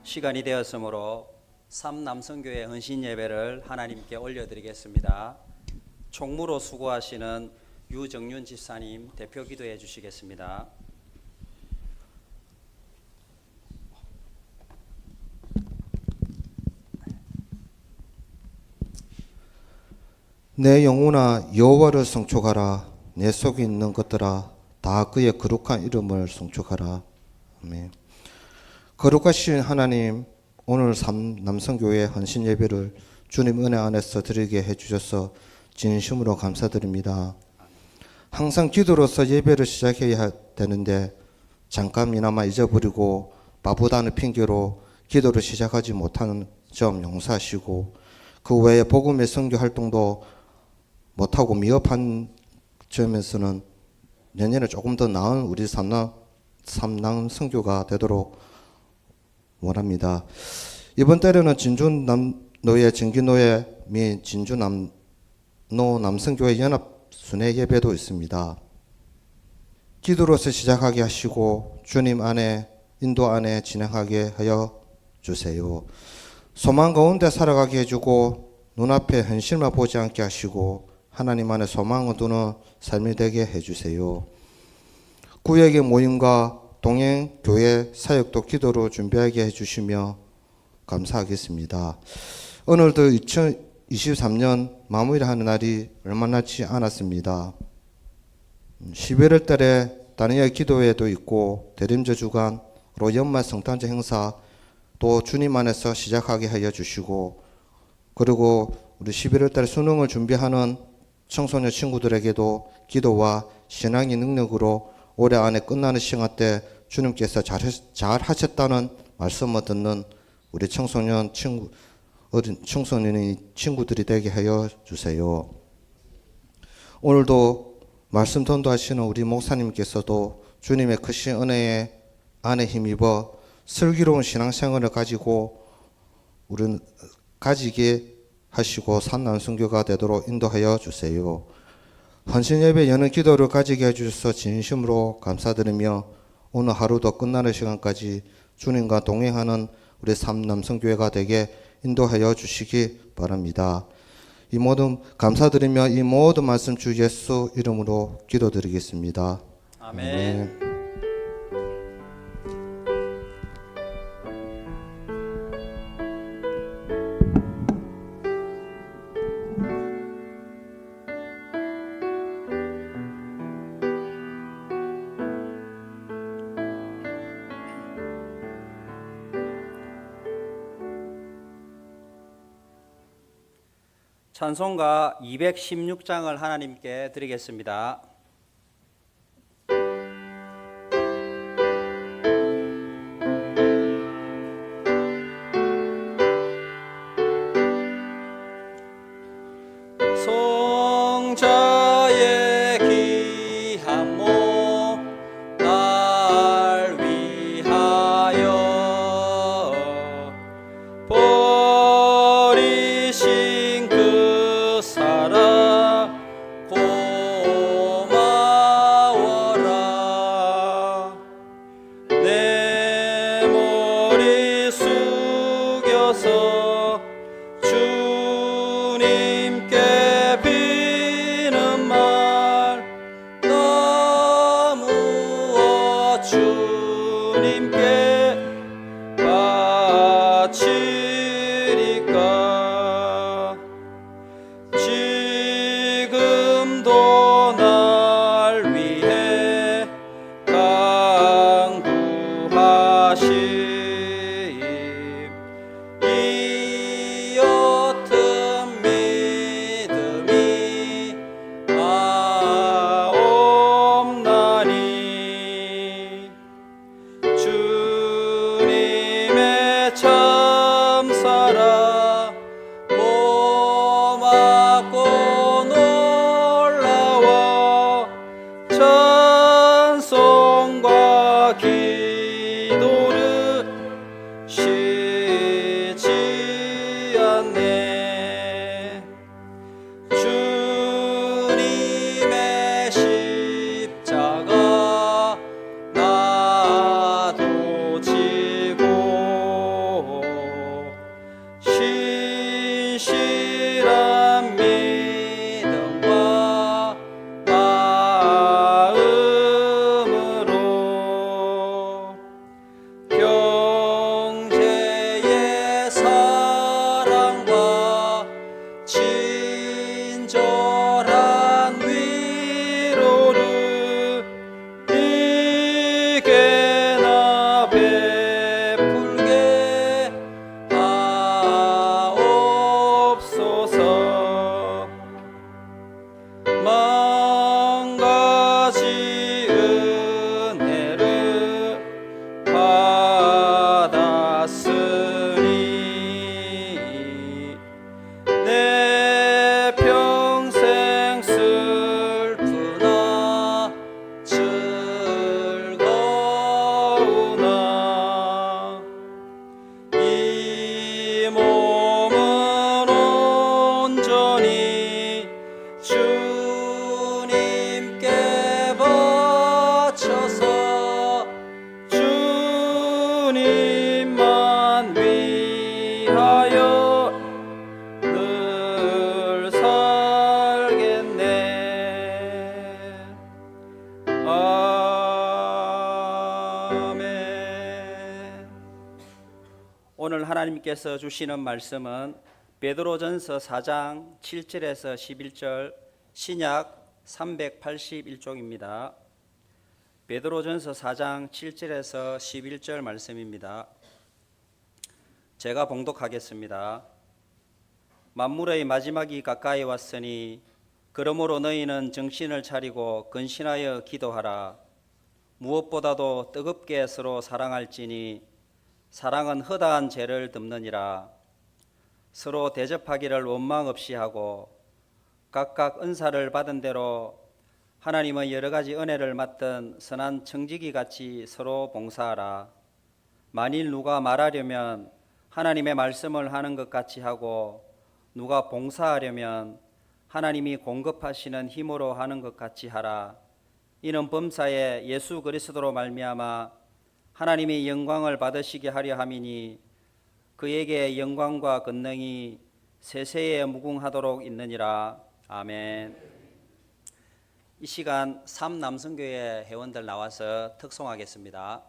시간이 되었으므로 삼남성교회 헌신 예배를 하나님께 올려드리겠습니다. 총무로 수고하시는 유정윤 집사님 대표 기도해 주시겠습니다. 내 영혼아 여호와를 송축하라. 내 속에 있는 것들아 다 그의 거룩한 이름을 송축하라. 아멘. 거룩하신 하나님, 오늘 삼남성교회 헌신 예배를 주님 은혜 안에서 드리게 해주셔서 진심으로 감사드립니다. 항상 기도로서 예배를 시작해야 되는데 잠깐이나마 잊어버리고 바쁘다는 핑계로 기도를 시작하지 못하는 점 용서하시고, 그 외에 복음의 선교 활동도 못하고 미흡한 점에서는 내년에 조금 더 나은 우리 삼남 선교가 되도록 원합니다. 이번 달에는 진주남노회 정기노회 및 진주남노 남성교회 연합 순회 예배도 있습니다. 기도로서 시작하게 하시고 주님 안에 인도 안에 진행하게 하여 주세요. 소망 가운데 살아가게 해주고 눈앞에 현실만 보지 않게 하시고 하나님 안에 소망을 두는 삶이 되게 해주세요. 구역의 모임과 동행 교회 사역도 기도로 준비하게 해주시며 감사하겠습니다. 오늘도 2023년 마무리하는 날이 얼마 남지 않았습니다. 11월 달에 다니엘 기도회도 있고 대림절 주간으로 연말 성탄절 행사 또 주님 안에서 시작하게 하여 주시고, 그리고 우리 11월 달에 수능을 준비하는 청소년 친구들에게도 기도와 신앙의 능력으로 올해 안에 끝나는 시간 때 주님께서 잘 하셨다는 말씀을 듣는 우리 청소년 청소년의 친구들이 되게 하여 주세요. 오늘도 말씀 전도하시는 우리 목사님께서도 주님의 크신 은혜에 안에 힘입어 슬기로운 신앙생활을 가지고 우리는 가지게 하시고 산남선교가 되도록 인도하여 주세요. 헌신예배 여는 기도를 가지게 해주셔서 진심으로 감사드리며 오늘 하루도 끝나는 시간까지 주님과 동행하는 우리 삼남성교회가 되게 인도하여 주시기 바랍니다. 이 모든 감사드리며 이 모든 말씀 주 예수 이름으로 기도드리겠습니다. 아멘. 찬송가 216장을 하나님께 드리겠습니다. 성자의 귀한 몸 날 위하여 버리신 그 사랑 고마워라. 내 머리 숙여서 주님께 비는 말 너무 주님께 바치리까. 지금도 날 위해 간구하심 이 옅은 믿음이 없나니. 주님의 참사랑 고맙고 놀라워 찬송과 기도를 쉬지 않네. 주님의 십자가 나도 지고 오늘 하나님께서 주시는 말씀은 베드로전서 4장 7절에서 11절 신약 381쪽입니다. 베드로전서 4장 7절에서 11절 말씀입니다. 제가 봉독하겠습니다. 만물의 마지막이 가까이 왔으니 그러므로 너희는 정신을 차리고 근신하여 기도하라. 무엇보다도 뜨겁게 서로 사랑할지니 사랑은 허다한 죄를 덮느니라. 서로 대접하기를 원망 없이 하고 각각 은사를 받은 대로 하나님의 여러 가지 은혜를 맡은 선한 청지기 같이 서로 봉사하라. 만일 누가 말하려면 하나님의 말씀을 하는 것 같이 하고 누가 봉사하려면 하나님이 공급하시는 힘으로 하는 것 같이 하라. 이는 범사에 예수 그리스도로 말미암아 하나님이 영광을 받으시게 하려 함이니 그에게 영광과 권능이 세세에 무궁하도록 있느니라. 아멘. 이 시간 삼남성교회 회원들 나와서 특송하겠습니다.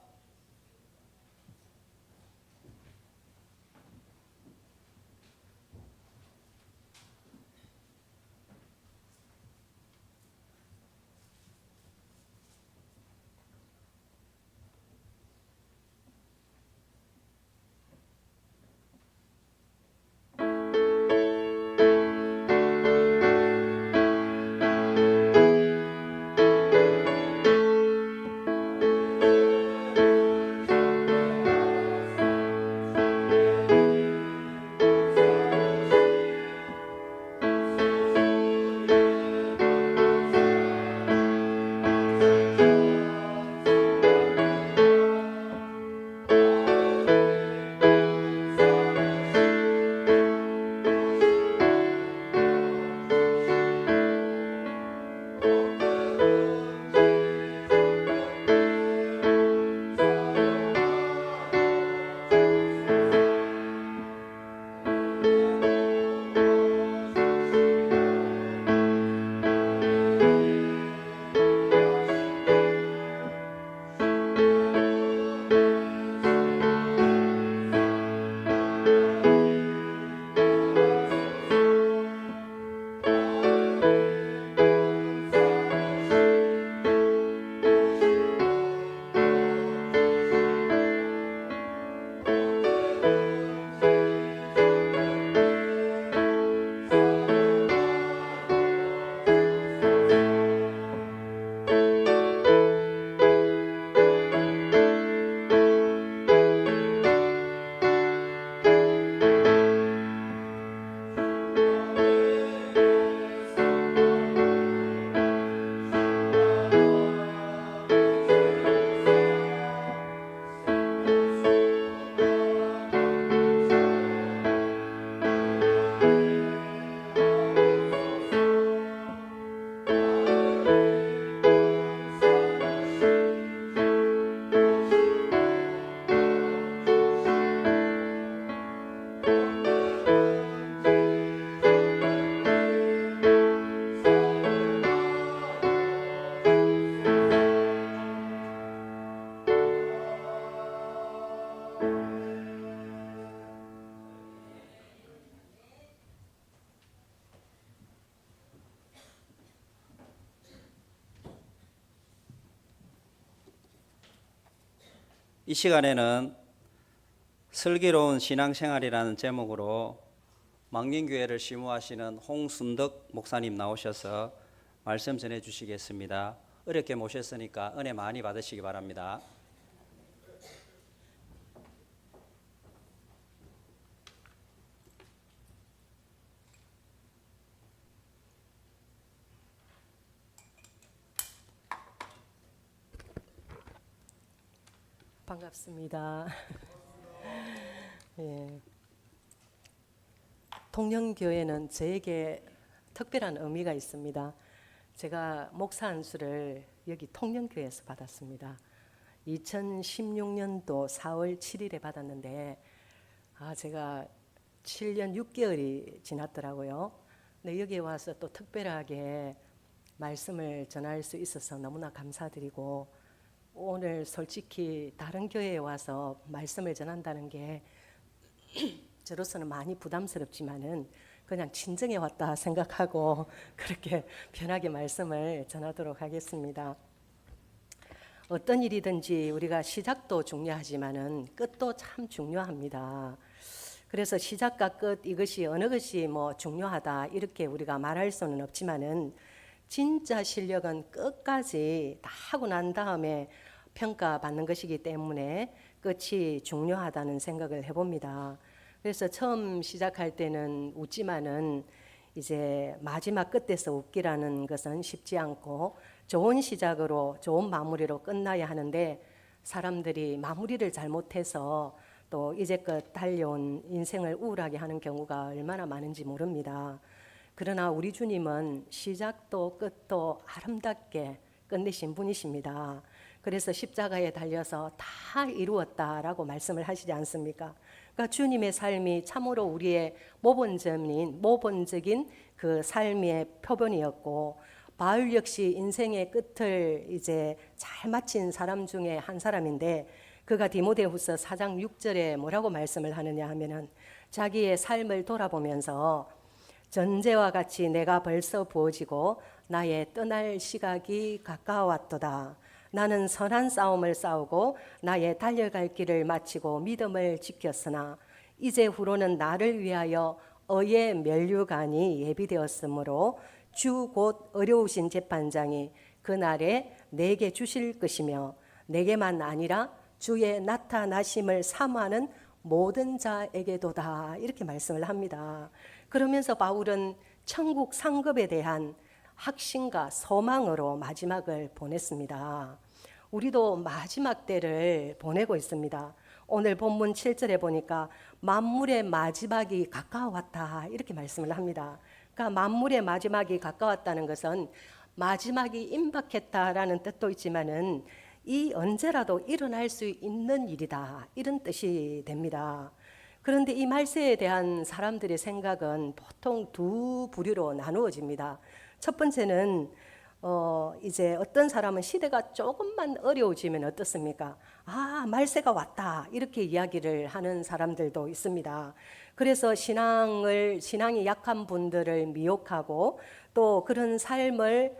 이 시간에는 슬기로운 신앙생활이라는 제목으로 망림교회를 심호하시는 홍순덕 목사님 나오셔서 말씀 전해 주시겠습니다. 어렵게 모셨으니까 은혜 많이 받으시기 바랍니다. 반갑습니다. 예. 통영교회는 저에게 특별한 의미가 있습니다. 제가 목사 안수를 여기 통영교회에서 받았습니다. 2016년도 4월 7일에 받았는데 제가 7년 6개월이 지났더라고요. 근데 여기에 와서 또 특별하게 말씀을 전할 수 있어서 너무나 감사드리고 오늘 솔직히 다른 교회에 와서 말씀을 전한다는 게 저로서는 많이 부담스럽지만은 그냥 친정에 왔다 생각하고 그렇게 편하게 말씀을 전하도록 하겠습니다. 어떤 일이든지 우리가 시작도 중요하지만은 끝도 참 중요합니다. 그래서 시작과 끝 이것이 어느 것이 뭐 중요하다 이렇게 우리가 말할 수는 없지만은 진짜 실력은 끝까지 다 하고 난 다음에 평가받는 것이기 때문에 끝이 중요하다는 생각을 해봅니다. 그래서 처음 시작할 때는 웃지만은 이제 마지막 끝에서 웃기라는 것은 쉽지 않고 좋은 시작으로 좋은 마무리로 끝나야 하는데 사람들이 마무리를 잘못해서 또 이제껏 달려온 인생을 우울하게 하는 경우가 얼마나 많은지 모릅니다. 그러나 우리 주님은 시작도 끝도 아름답게 끝내신 분이십니다. 그래서 십자가에 달려서 다 이루었다라고 말씀을 하시지 않습니까? 그러니까 주님의 삶이 참으로 우리의 모본적인 그 삶의 표본이었고 바울 역시 인생의 끝을 이제 잘 마친 사람 중에 한 사람인데 그가 디모데후서 4장 6절에 뭐라고 말씀을 하느냐 하면은 자기의 삶을 돌아보면서 전제와 같이 내가 벌써 부어지고 나의 떠날 시각이 가까웠도다. 나는 선한 싸움을 싸우고 나의 달려갈 길을 마치고 믿음을 지켰으나 이제 후로는 나를 위하여 의의 면류관이 예비되었으므로 주 곧 어려우신 재판장이 그날에 내게 주실 것이며 내게만 아니라 주의 나타나심을 사모하는 모든 자에게도다 이렇게 말씀을 합니다. 그러면서 바울은 천국 상급에 대한 확신과 소망으로 마지막을 보냈습니다. 우리도 마지막 때를 보내고 있습니다. 오늘 본문 7절에 보니까 만물의 마지막이 가까웠다 이렇게 말씀을 합니다. 그러니까 만물의 마지막이 가까웠다는 것은 마지막이 임박했다라는 뜻도 있지만은 이 언제라도 일어날 수 있는 일이다 이런 뜻이 됩니다. 그런데 이 말세에 대한 사람들의 생각은 보통 두 부류로 나누어집니다. 첫 번째는 이제 어떤 사람은 시대가 조금만 어려워지면 어떻습니까? 아, 말세가 왔다 이렇게 이야기를 하는 사람들도 있습니다. 그래서 신앙이 약한 분들을 미혹하고 또 그런 삶을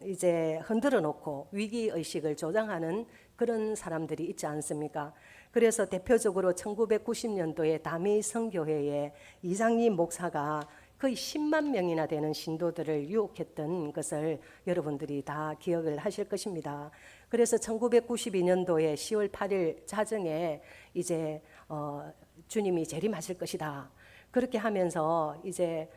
이제 흔들어 놓고 위기 의식을 조장하는 그런 사람들이 있지 않습니까? 그래서 대표적으로 1990년도에 다미 성교회의 이장님 목사가 거의 10만 명이나 되는 신도들을 유혹했던 것을 여러분들이 다 기억을 하실 것입니다. 그래서 1992년도에 10월 8일 자정에 이제 주님이 재림하실 것이다. 그렇게 하면서 이제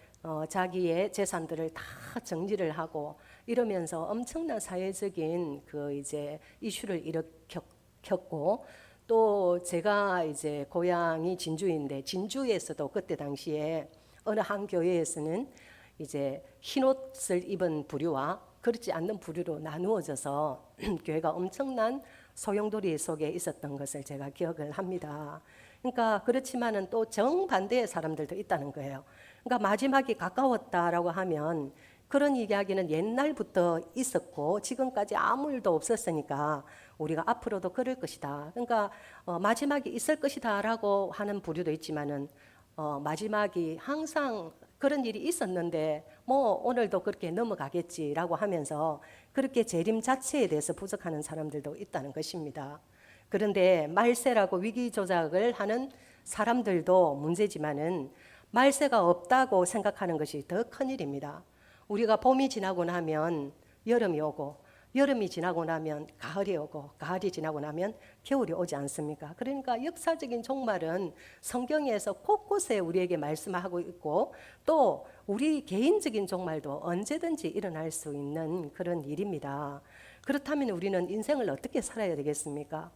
자기의 재산들을 다 정리를 하고 이러면서 엄청난 사회적인 그 이제 이슈를 일으켰고 또 제가 이제 고향이 진주인데 진주에서도 그때 당시에 어느 한 교회에서는 이제 흰 옷을 입은 부류와 그렇지 않는 부류로 나누어져서 교회가 엄청난 소용돌이 속에 있었던 것을 제가 기억을 합니다. 그러니까 그렇지만은 또 정반대의 사람들도 있다는 거예요. 그러니까 마지막이 가까웠다라고 하면 그런 이야기는 옛날부터 있었고 지금까지 아무 일도 없었으니까 우리가 앞으로도 그럴 것이다. 그러니까 마지막이 있을 것이다라고 하는 부류도 있지만은 마지막이 항상 그런 일이 있었는데 뭐 오늘도 그렇게 넘어가겠지라고 하면서 그렇게 재림 자체에 대해서 부족하는 사람들도 있다는 것입니다. 그런데 말세라고 위기 조작을 하는 사람들도 문제지만은 말세가 없다고 생각하는 것이 더 큰일입니다. 우리가 봄이 지나고 나면 여름이 오고 여름이 지나고 나면 가을이 오고 가을이 지나고 나면 겨울이 오지 않습니까? 그러니까 역사적인 종말은 성경에서 곳곳에 우리에게 말씀하고 있고 또 우리 개인적인 종말도 언제든지 일어날 수 있는 그런 일입니다. 그렇다면 우리는 인생을 어떻게 살아야 되겠습니까?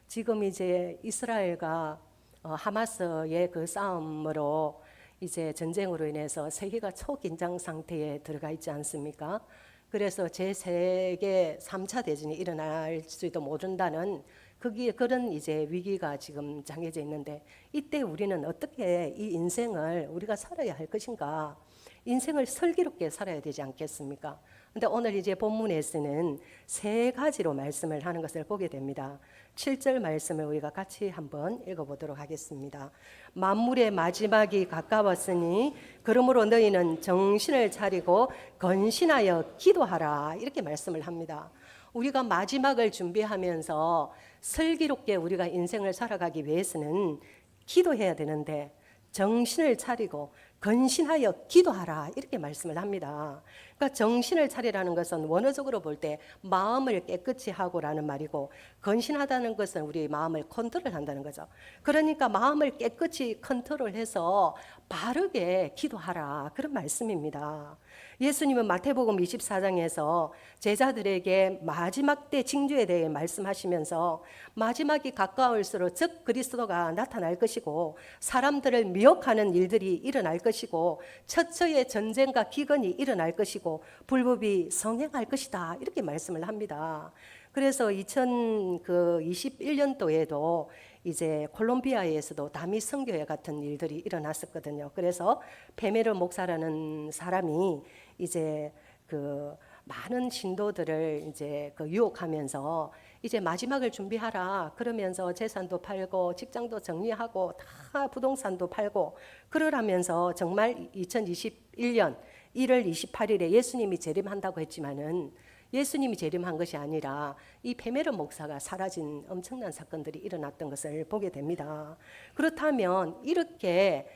지금 이제 이스라엘과 하마스의 그 싸움으로 이제 전쟁으로 인해서 세계가 초긴장 상태에 들어가 있지 않습니까? 그래서 제3계 3차 대전이 일어날 수도 모른다는 그런 이제 위기가 지금 정해져 있는데 이때 우리는 어떻게 이 인생을 우리가 살아야 할 것인가? 인생을 슬기롭게 살아야 되지 않겠습니까? 근데 오늘 이제 본문에서는 세 가지로 말씀을 하는 것을 보게 됩니다. 7절 말씀을 우리가 같이 한번 읽어보도록 하겠습니다. 만물의 마지막이 가까웠으니 그러므로 너희는 정신을 차리고 건신하여 기도하라. 이렇게 말씀을 합니다. 우리가 마지막을 준비하면서 슬기롭게 우리가 인생을 살아가기 위해서는 기도해야 되는데 정신을 차리고 건신하여 기도하라 이렇게 말씀을 합니다. 그러니까 정신을 차리라는 것은 원어적으로 볼 때 마음을 깨끗이 하고라는 말이고, 건신하다는 것은 우리 마음을 컨트롤한다는 거죠. 그러니까 마음을 깨끗이 컨트롤해서 바르게 기도하라 그런 말씀입니다. 예수님은 마태복음 24장에서 제자들에게 마지막 때 징조에 대해 말씀하시면서 마지막이 가까울수록 즉 그리스도가 나타날 것이고 사람들을 미혹하는 일들이 일어날 것이고 처처의 전쟁과 기근이 일어날 것이고 불법이 성행할 것이다 이렇게 말씀을 합니다. 그래서 2021년도에도 이제 콜롬비아에서도 다미 선교회 같은 일들이 일어났었거든요. 그래서 페메르 목사라는 사람이 이제 그 많은 신도들을 이제 그 유혹하면서 이제 마지막을 준비하라 그러면서 재산도 팔고 직장도 정리하고 다 부동산도 팔고 그러라면서 정말 2021년 1월 28일에 예수님이 재림한다고 했지만은 예수님이 재림한 것이 아니라 이 페메르 목사가 사라진 엄청난 사건들이 일어났던 것을 보게 됩니다. 그렇다면 이렇게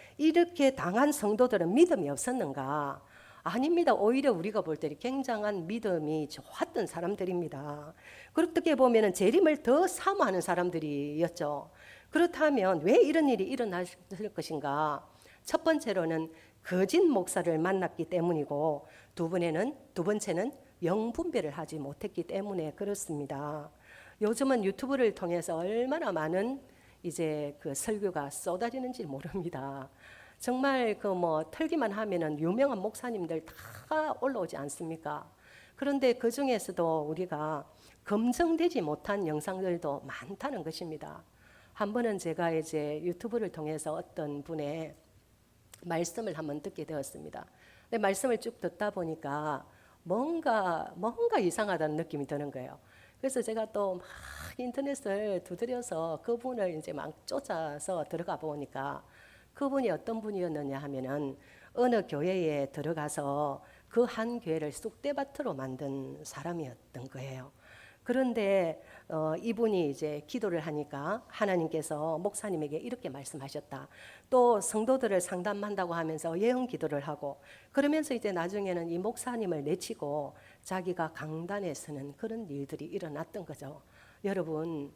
당한 성도들은 믿음이 없었는가? 아닙니다. 오히려 우리가 볼 때 굉장한 믿음이 좋았던 사람들입니다. 그렇게 보면 재림을 더 사모하는 사람들이었죠. 그렇다면 왜 이런 일이 일어났을 것인가? 첫 번째로는 거짓 목사를 만났기 때문이고 두 번째는 영분별을 하지 못했기 때문에 그렇습니다. 요즘은 유튜브를 통해서 얼마나 많은 이제 그 설교가 쏟아지는지 모릅니다. 정말 그 뭐 털기만 하면은 유명한 목사님들 다 올라오지 않습니까? 그런데 그 중에서도 우리가 검증되지 못한 영상들도 많다는 것입니다. 한 번은 제가 이제 유튜브를 통해서 어떤 분의 말씀을 한번 듣게 되었습니다. 근데 말씀을 쭉 듣다 보니까 뭔가 이상하다는 느낌이 드는 거예요. 그래서 제가 또 막 인터넷을 두드려서 그분을 이제 막 쫓아서 들어가 보니까 그분이 어떤 분이었느냐 하면은 어느 교회에 들어가서 그 한 교회를 쑥대밭으로 만든 사람이었던 거예요. 그런데 이분이 이제 기도를 하니까 하나님께서 목사님에게 이렇게 말씀하셨다. 또 성도들을 상담한다고 하면서 예언 기도를 하고 그러면서 이제 나중에는 이 목사님을 내치고 자기가 강단에 서는 그런 일들이 일어났던 거죠. 여러분,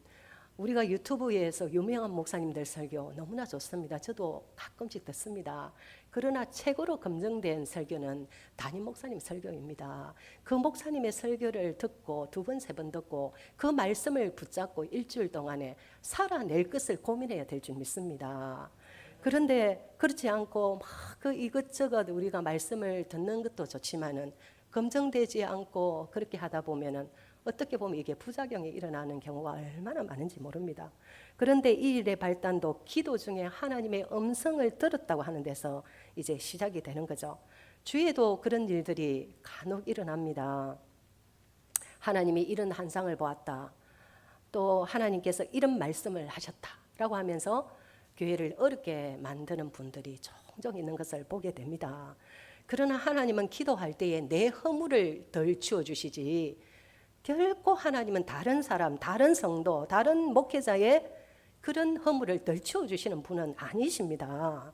우리가 유튜브에서 유명한 목사님들 설교 너무나 좋습니다. 저도 가끔씩 듣습니다. 그러나 최고로 검증된 설교는 담임 목사님 설교입니다. 그 목사님의 설교를 듣고 두 번, 세 번 듣고 그 말씀을 붙잡고 일주일 동안에 살아낼 것을 고민해야 될 줄 믿습니다. 그런데 그렇지 않고 막 그 이것저것 우리가 말씀을 듣는 것도 좋지만은 검증되지 않고 그렇게 하다 보면은 어떻게 보면 이게 부작용이 일어나는 경우가 얼마나 많은지 모릅니다. 그런데 이 일의 발단도 기도 중에 하나님의 음성을 들었다고 하는 데서 이제 시작이 되는 거죠. 주위에도 그런 일들이 간혹 일어납니다. 하나님이 이런 환상을 보았다. 또 하나님께서 이런 말씀을 하셨다라고 하면서 교회를 어렵게 만드는 분들이 종종 있는 것을 보게 됩니다. 그러나 하나님은 기도할 때에 내 허물을 덜 치워주시지 결코 하나님은 다른 사람, 다른 성도, 다른 목회자의 그런 허물을 덜 치워주시는 분은 아니십니다.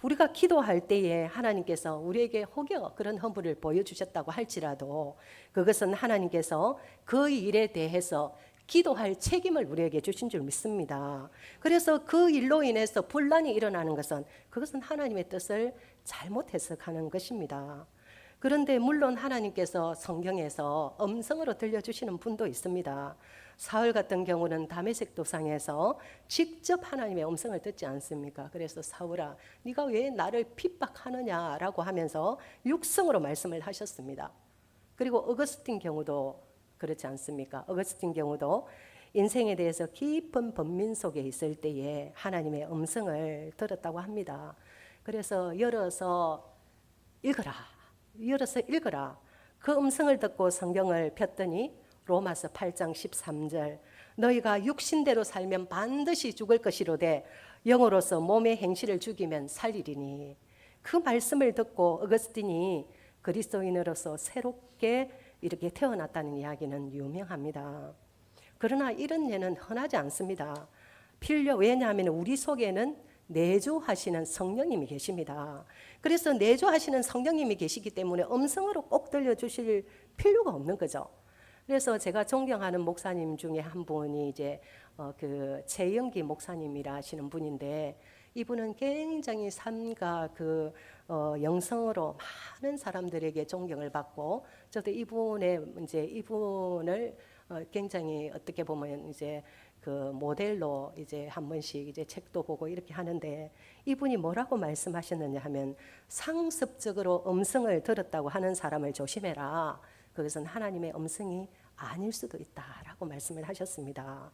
우리가 기도할 때에 하나님께서 우리에게 혹여 그런 허물을 보여주셨다고 할지라도 그것은 하나님께서 그 일에 대해서 기도할 책임을 우리에게 주신 줄 믿습니다. 그래서 그 일로 인해서 분란이 일어나는 것은 그것은 하나님의 뜻을 잘못 해석하는 것입니다. 그런데 물론 하나님께서 성경에서 음성으로 들려주시는 분도 있습니다. 사울 같은 경우는 다메섹 도상에서 직접 하나님의 음성을 듣지 않습니까? 그래서 사울아, 네가 왜 나를 핍박하느냐라고 하면서 육성으로 말씀을 하셨습니다. 그리고 어거스틴 경우도 그렇지 않습니까? 어거스틴 경우도 인생에 대해서 깊은 번민 속에 있을 때에 하나님의 음성을 들었다고 합니다. 그래서 열어서 읽어라. 그 음성을 듣고 성경을 폈더니 로마서 8장 13절 너희가 육신대로 살면 반드시 죽을 것이로되 영으로서 몸의 행실을 죽이면 살리리니 그 말씀을 듣고 어거스틴이 그리스도인으로서 새롭게 이렇게 태어났다는 이야기는 유명합니다. 그러나 이런 예는 흔하지 않습니다. 왜냐하면 우리 속에는 내주하시는 성령님이 계십니다. 그래서 내주하시는 성령님이 계시기 때문에 음성으로 꼭 들려주실 필요가 없는 거죠. 그래서 제가 존경하는 목사님 중에 한 분이 이제 그 최영기 목사님이라 하시는 분인데 이분은 굉장히 삶과 그 영성으로 많은 사람들에게 존경을 받고 저도 이분을 굉장히 어떻게 보면 이제 그 모델로 이제 한 번씩 이제 책도 보고 이렇게 하는데 이분이 뭐라고 말씀하셨느냐 하면 상습적으로 음성을 들었다고 하는 사람을 조심해라. 그것은 하나님의 음성이 아닐 수도 있다라고 말씀을 하셨습니다.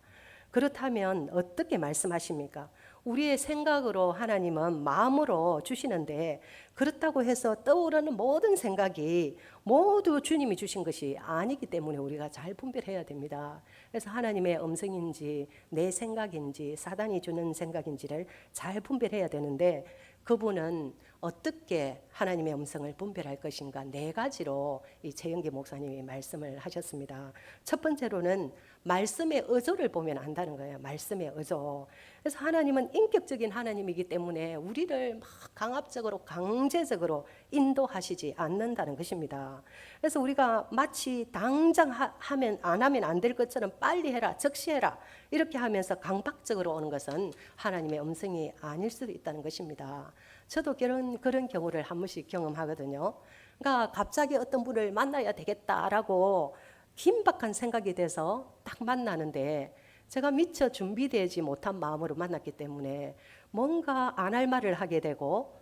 그렇다면 어떻게 말씀하십니까? 우리의 생각으로 하나님은 마음으로 주시는데 그렇다고 해서 떠오르는 모든 생각이 모두 주님이 주신 것이 아니기 때문에 우리가 잘 분별해야 됩니다. 그래서 하나님의 음성인지 내 생각인지 사단이 주는 생각인지를 잘 분별해야 되는데 그분은 어떻게 하나님의 음성을 분별할 것인가 네 가지로 이 최영기 목사님이 말씀을 하셨습니다. 첫 번째로는 말씀의 의도를 보면 안다는 거예요. 말씀의 의도. 그래서 하나님은 인격적인 하나님이기 때문에 우리를 막 강압적으로 강제적으로 인도하시지 않는다는 것입니다. 그래서 우리가 마치 당장 안 하면 안 될 것처럼 빨리 해라, 즉시해라 이렇게 하면서 강박적으로 오는 것은 하나님의 음성이 아닐 수도 있다는 것입니다. 저도 그런 경우를 한 번씩 경험하거든요. 그러니까 갑자기 어떤 분을 만나야 되겠다라고 긴박한 생각이 돼서 딱 만나는데 제가 미처 준비되지 못한 마음으로 만났기 때문에 뭔가 안 할 말을 하게 되고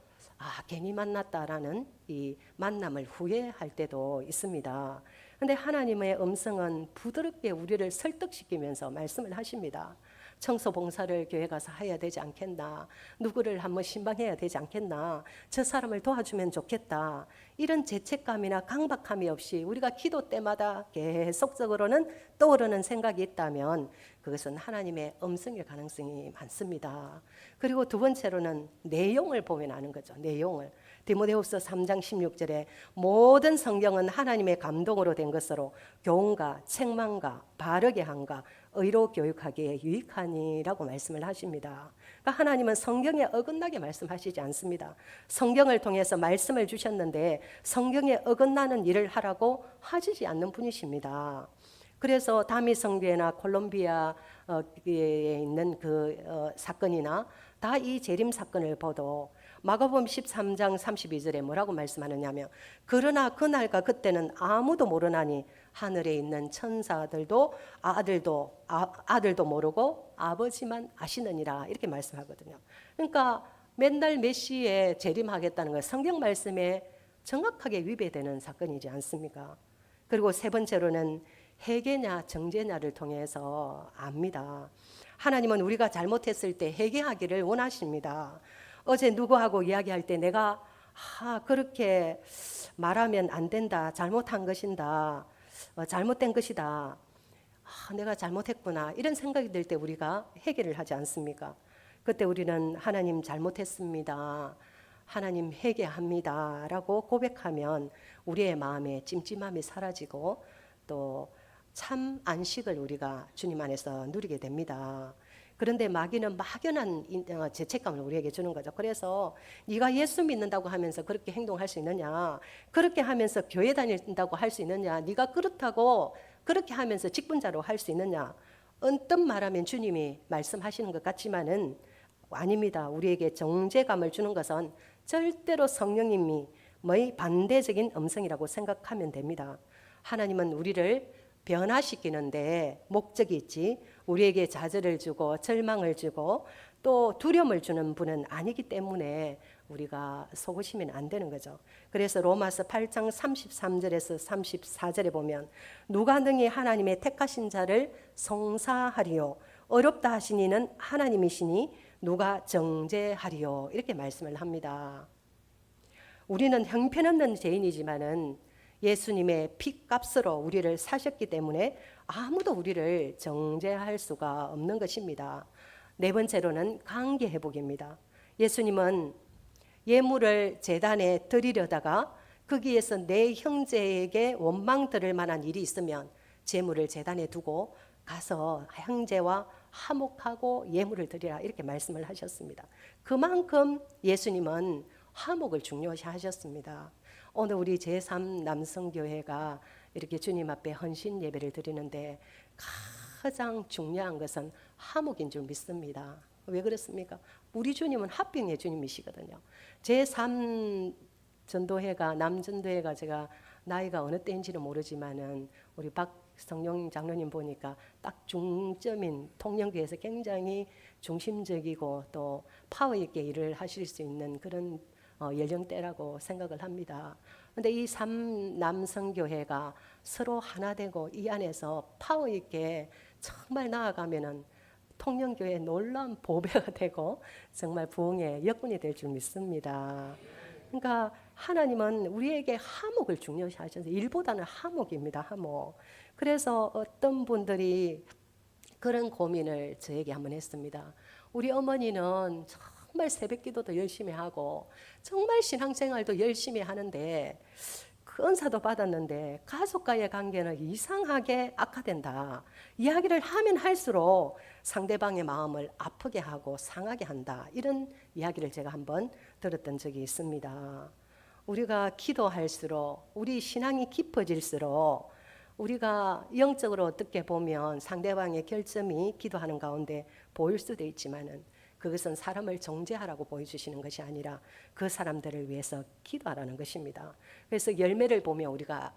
괜히 만났다라는 이 만남을 후회할 때도 있습니다. 그런데 하나님의 음성은 부드럽게 우리를 설득시키면서 말씀을 하십니다. 청소 봉사를 교회 가서 해야 되지 않겠나, 누구를 한번 신방해야 되지 않겠나, 저 사람을 도와주면 좋겠다, 이런 죄책감이나 강박함이 없이 우리가 기도 때마다 계속적으로는 떠오르는 생각이 있다면 그것은 하나님의 음성일 가능성이 많습니다. 그리고 두 번째로는 내용을 보면 아는 거죠. 내용을. 디모데후서 3장 16절에 모든 성경은 하나님의 감동으로 된 것으로 교훈과 책망과 바르게 함과 의로 교육하기에 유익하니라고 말씀을 하십니다. 그러니까 하나님은 성경에 어긋나게 말씀하시지 않습니다. 성경을 통해서 말씀을 주셨는데 성경에 어긋나는 일을 하라고 하시지 않는 분이십니다. 그래서 다미성교회나 콜롬비아에 있는 그 사건이나 다 이 재림 사건을 보도 마가복음 13장 32절에 뭐라고 말씀하느냐면 그러나 그날과 그때는 아무도 모르나니 하늘에 있는 천사들도 아들도 모르고 아버지만 아시느니라 이렇게 말씀하거든요. 그러니까 맨날 메시에 재림하겠다는 건 성경 말씀에 정확하게 위배되는 사건이지 않습니까? 그리고 세 번째로는 회개냐 정죄냐를 통해서 압니다. 하나님은 우리가 잘못했을 때 회개하기를 원하십니다. 어제 누구하고 이야기할 때 내가 그렇게 말하면 안 된다, 잘못한 것인다, 잘못된 것이다, 내가 잘못했구나 이런 생각이 들 때 우리가 회개를 하지 않습니까? 그때 우리는 하나님 잘못했습니다, 하나님 회개합니다 라고 고백하면 우리의 마음에 찜찜함이 사라지고 또 참 안식을 우리가 주님 안에서 누리게 됩니다. 그런데 마귀는 막연한 죄책감을 우리에게 주는 거죠. 그래서 네가 예수 믿는다고 하면서 그렇게 행동할 수 있느냐, 그렇게 하면서 교회 다닌다고 할 수 있느냐, 네가 그렇다고 그렇게 하면서 직분자로 할 수 있느냐, 언뜻 말하면 주님이 말씀하시는 것 같지만은 아닙니다. 우리에게 정죄감을 주는 것은 절대로 성령님이 반대적인 음성이라고 생각하면 됩니다. 하나님은 우리를 변화시키는데 목적이 있지 우리에게 좌절을 주고 절망을 주고 또 두려움을 주는 분은 아니기 때문에 우리가 속으시면 안 되는 거죠. 그래서 로마서 8장 33절에서 34절에 보면 누가 능히 하나님의 택하신 자를 송사하리요 어렵다 하신 이는 하나님이시니 누가 정죄하리요 이렇게 말씀을 합니다. 우리는 형편없는 죄인이지만은 예수님의 피값으로 우리를 사셨기 때문에 아무도 우리를 정죄할 수가 없는 것입니다. 네 번째로는 관계 회복입니다. 예수님은 예물을 제단에 드리려다가 거기에서 내 형제에게 원망 들을 만한 일이 있으면 제물을 제단에 두고 가서 형제와 화목하고 예물을 드리라 이렇게 말씀을 하셨습니다. 그만큼 예수님은 화목을 중요시 하셨습니다. 오늘 우리 제3남성교회가 이렇게 주님 앞에 헌신 예배를 드리는데 가장 중요한 것은 화목인 줄 믿습니다. 왜 그렇습니까? 우리 주님은 합병의 주님이시거든요. 제3 전도회가 남전도회가 제가 나이가 어느 때인지는 모르지만은 우리 박성용 장로님 보니까 딱 중점인 통영교회에서 굉장히 중심적이고 또 파워 있게 일을 하실 수 있는 그런 연령대라고 생각을 합니다. 그런데 이 3남성교회가 서로 하나 되고 이 안에서 파워 있게 정말 나아가면은 통영교회 놀라운 보배가 되고 정말 부흥의 여건이 될 줄 믿습니다. 그러니까 하나님은 우리에게 화목을 중요시 하셔서 일보다는 화목입니다. 화목. 그래서 어떤 분들이 그런 고민을 저에게 한번 했습니다. 우리 어머니는 정말 새벽 기도도 열심히 하고 정말 신앙생활도 열심히 하는데 그 은사도 받았는데 가족과의 관계는 이상하게 악화된다. 이야기를 하면 할수록 상대방의 마음을 아프게 하고 상하게 한다. 이런 이야기를 제가 한번 들었던 적이 있습니다. 우리가 기도할수록 우리 신앙이 깊어질수록 우리가 영적으로 어떻게 보면 상대방의 결점이 기도하는 가운데 보일 수도 있지만은 그것은 사람을 정죄하라고 보여주시는 것이 아니라 그 사람들을 위해서 기도하라는 것입니다. 그래서 열매를 보면 우리가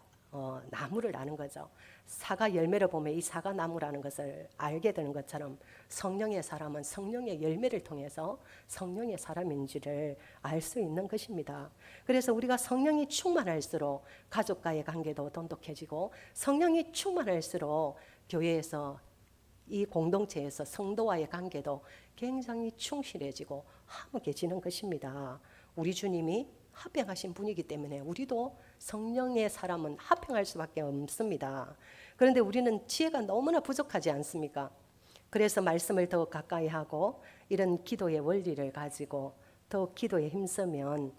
나무를 아는 거죠. 사과 열매를 보면 이 사과 나무라는 것을 알게 되는 것처럼 성령의 사람은 성령의 열매를 통해서 성령의 사람인지를 알 수 있는 것입니다. 그래서 우리가 성령이 충만할수록 가족과의 관계도 돈독해지고 성령이 충만할수록 교회에서 이 공동체에서 성도와의 관계도 굉장히 충실해지고 화목해지는 것입니다. 우리 주님이 합병하신 분이기 때문에 우리도 성령의 사람은 합병할 수밖에 없습니다. 그런데 우리는 지혜가 너무나 부족하지 않습니까? 그래서 말씀을 더 가까이 하고 이런 기도의 원리를 가지고 더 기도에 힘쓰면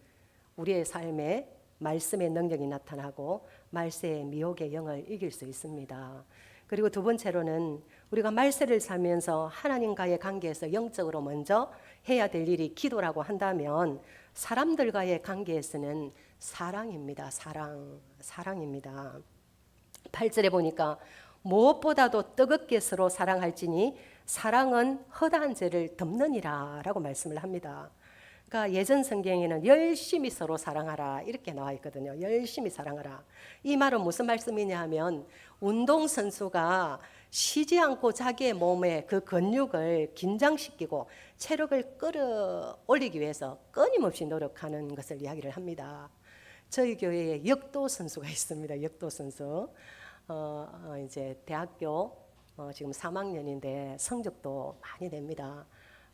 우리의 삶에 말씀의 능력이 나타나고 말세의 미혹의 영을 이길 수 있습니다. 그리고 두 번째로는 우리가 말세를 살면서 하나님과의 관계에서 영적으로 먼저 해야 될 일이 기도라고 한다면 사람들과의 관계에서는 사랑입니다. 사랑입니다. 8절에 보니까 무엇보다도 뜨겁게 서로 사랑할지니 사랑은 허다한 죄를 덮느니라 라고 말씀을 합니다. 그러니까 예전 성경에는 열심히 서로 사랑하라 이렇게 나와 있거든요. 열심히 사랑하라. 이 말은 무슨 말씀이냐 하면 운동선수가 쉬지 않고 자기의 몸에 그 근육을 긴장시키고 체력을 끌어올리기 위해서 끊임없이 노력하는 것을 이야기를 합니다. 저희 교회에 역도 선수가 있습니다. 역도 선수. 이제 대학교 지금 3학년인데 성적도 많이 냅니다.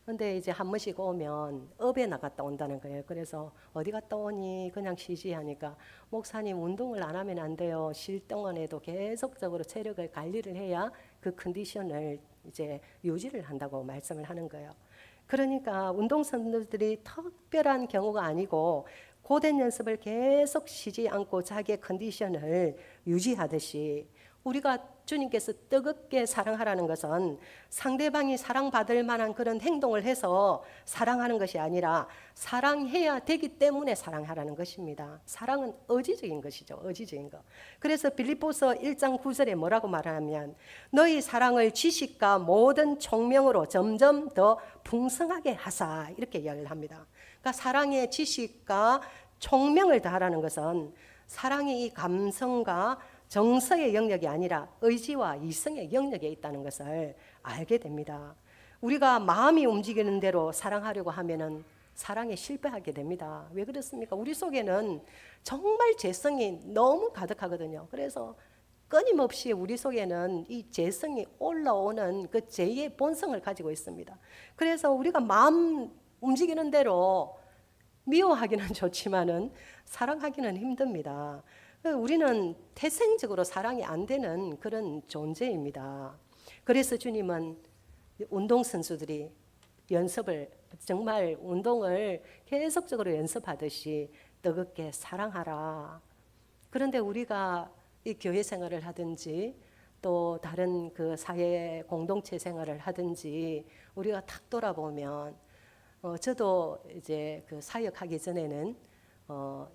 근데 이제 한 번씩 오면 업에 나갔다 온다는 거예요. 그래서 어디 갔다 오니 그냥 쉬지 하니까 목사님 운동을 안 하면 안 돼요. 쉴 동안에도 계속적으로 체력을 관리를 해야 그 컨디션을 이제 유지를 한다고 말씀을 하는 거예요. 그러니까 운동선수들이 특별한 경우가 아니고 고된 연습을 계속 쉬지 않고 자기의 컨디션을 유지하듯이 우리가 주님께서 뜨겁게 사랑하라는 것은 상대방이 사랑받을 만한 그런 행동을 해서 사랑하는 것이 아니라 사랑해야 되기 때문에 사랑하라는 것입니다. 사랑은 의지적인 것이죠. 의지적인 것. 그래서 빌립보서 1장 9절에 뭐라고 말하냐면 너희 사랑을 지식과 모든 총명으로 점점 더 풍성하게 하사 이렇게 이야기를 합니다. 그러니까 사랑의 지식과 총명을 다하라는 것은 사랑이 이 감성과 정서의 영역이 아니라 의지와 이성의 영역에 있다는 것을 알게 됩니다. 우리가 마음이 움직이는 대로 사랑하려고 하면은 사랑에 실패하게 됩니다. 왜 그렇습니까? 우리 속에는 정말 죄성이 너무 가득하거든요. 그래서 끊임없이 우리 속에는 이 죄성이 올라오는 그 죄의 본성을 가지고 있습니다. 그래서 우리가 마음 움직이는 대로 미워하기는 좋지만은 사랑하기는 힘듭니다. 우리는 태생적으로 사랑이 안 되는 그런 존재입니다. 그래서 주님은 운동선수들이 연습을 정말 운동을 계속적으로 연습하듯이 뜨겁게 사랑하라. 그런데 우리가 이 교회 생활을 하든지 또 다른 그 사회 공동체 생활을 하든지 우리가 탁 돌아보면 저도 이제 그 사역하기 전에는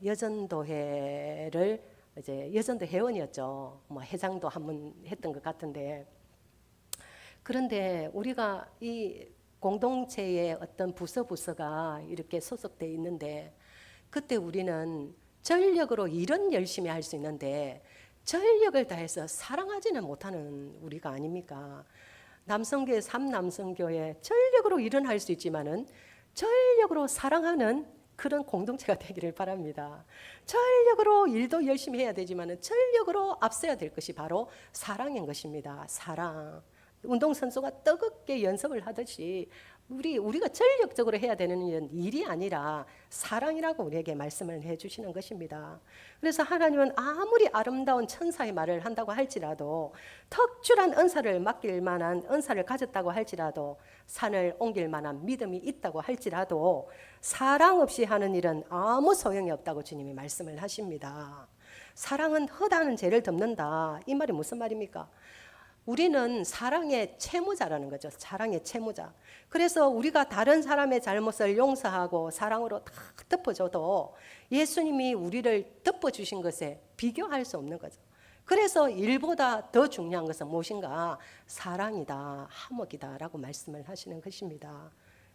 여전도회를 이제 여전도 회원이었죠. 뭐 회장도 한번 했던 것 같은데 그런데 우리가 이 공동체의 어떤 부서가 이렇게 소속돼 있는데 그때 우리는 전력으로 일은 열심히 할 수 있는데 전력을 다해서 사랑하지는 못하는 우리가 아닙니까? 남성교회 3남성교회 전력으로 일은 할 수 있지만은 전력으로 사랑하는 그런 공동체가 되기를 바랍니다. 전력으로 일도 열심히 해야 되지만은 전력으로 앞서야 될 것이 바로 사랑인 것입니다. 사랑. 운동선수가 뜨겁게 연습을 하듯이 우리가 전력적으로 해야 되는 일이 아니라 사랑이라고 우리에게 말씀을 해주시는 것입니다. 그래서 하나님은 아무리 아름다운 천사의 말을 한다고 할지라도 특출한 은사를 맡길 만한 은사를 가졌다고 할지라도 산을 옮길 만한 믿음이 있다고 할지라도 사랑 없이 하는 일은 아무 소용이 없다고 주님이 말씀을 하십니다. 사랑은 허다한 죄를 덮는다. 이 말이 무슨 말입니까? 우리는 사랑의 채무자라는 거죠. 사랑의 채무자. 그래서 우리가 다른 사람의 잘못을 용서하고 사랑으로 다 덮어줘도 예수님이 우리를 덮어주신 것에 비교할 수 없는 거죠. 그래서 일보다 더 중요한 것은 무엇인가? 사랑이다, 화목이다라고 말씀을 하시는 것입니다.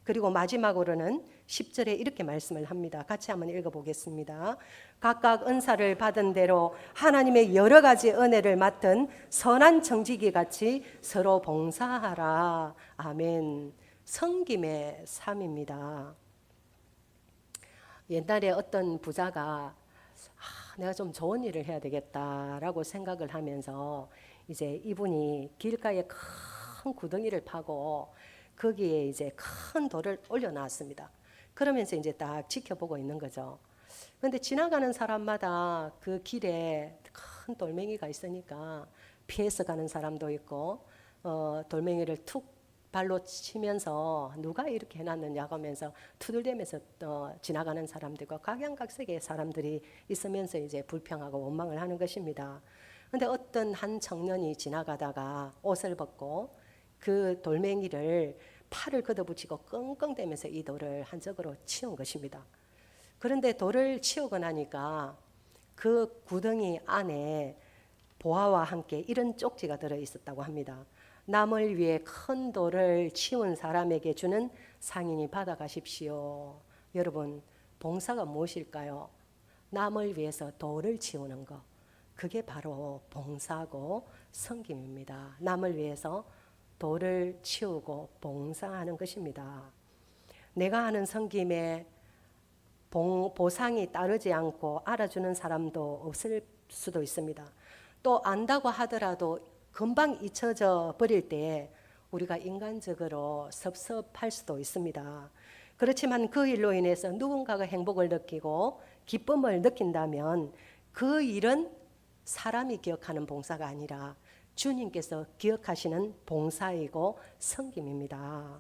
그리고 마지막으로는 10절에 이렇게 말씀을 합니다. 같이 한번 읽어보겠습니다. 각각 은사를 받은 대로 하나님의 여러 가지 은혜를 맡은 선한 청지기 같이 서로 봉사하라. 아멘. 섬김의 삶입니다. 옛날에 어떤 부자가 내가 좀 좋은 일을 해야 되겠다라고 생각을 하면서 이제 이분이 길가에 큰 구덩이를 파고 거기에 이제 큰 돌을 올려놨습니다. 그러면서 이제 딱 지켜보고 있는 거죠. 그런데 지나가는 사람마다 그 길에 큰 돌멩이가 있으니까 피해서 가는 사람도 있고 돌멩이를 툭 발로 치면서 누가 이렇게 해놨느냐고 하면서 투덜대면서 지나가는 사람들과 각양각색의 사람들이 있으면서 이제 불평하고 원망을 하는 것입니다. 그런데 어떤 한 청년이 지나가다가 옷을 벗고 그 돌멩이를 팔을 걷어붙이고 끙끙대면서 이 돌을 한 적으로 치운 것입니다. 그런데 돌을 치우고 나니까 그 구덩이 안에 보화와 함께 이런 쪽지가 들어 있었다고 합니다. 남을 위해 큰 돌을 치운 사람에게 주는 상인이 받아가십시오. 여러분, 봉사가 무엇일까요? 남을 위해서 돌을 치우는 것. 그게 바로 봉사고 섬김입니다. 남을 위해서 돌을 치우고 봉사하는 것입니다. 내가 하는 섬김에 보상이 따르지 않고 알아주는 사람도 없을 수도 있습니다. 또 안다고 하더라도 금방 잊혀져 버릴 때 우리가 인간적으로 섭섭할 수도 있습니다. 그렇지만 그 일로 인해서 누군가가 행복을 느끼고 기쁨을 느낀다면 그 일은 사람이 기억하는 봉사가 아니라 주님께서 기억하시는 봉사이고 섬김입니다.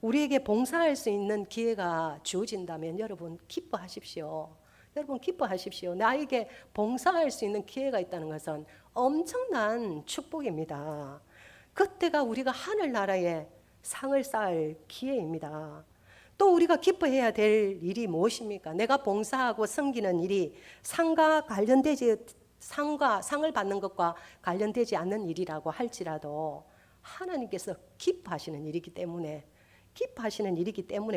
우리에게 봉사할 수 있는 기회가 주어진다면 여러분 기뻐하십시오. 여러분 기뻐하십시오. 나에게 봉사할 수 있는 기회가 있다는 것은 엄청난 축복입니다. 그때가 우리가 하늘나라에 상을 쌓을 기회입니다. 또 우리가 기뻐해야 될 일이 무엇입니까? 내가 봉사하고 섬기는 일이 상을 받는 것과 관련되지 않는 일이라고 할지라도 하나님께서 기뻐하시는 일이기 때문에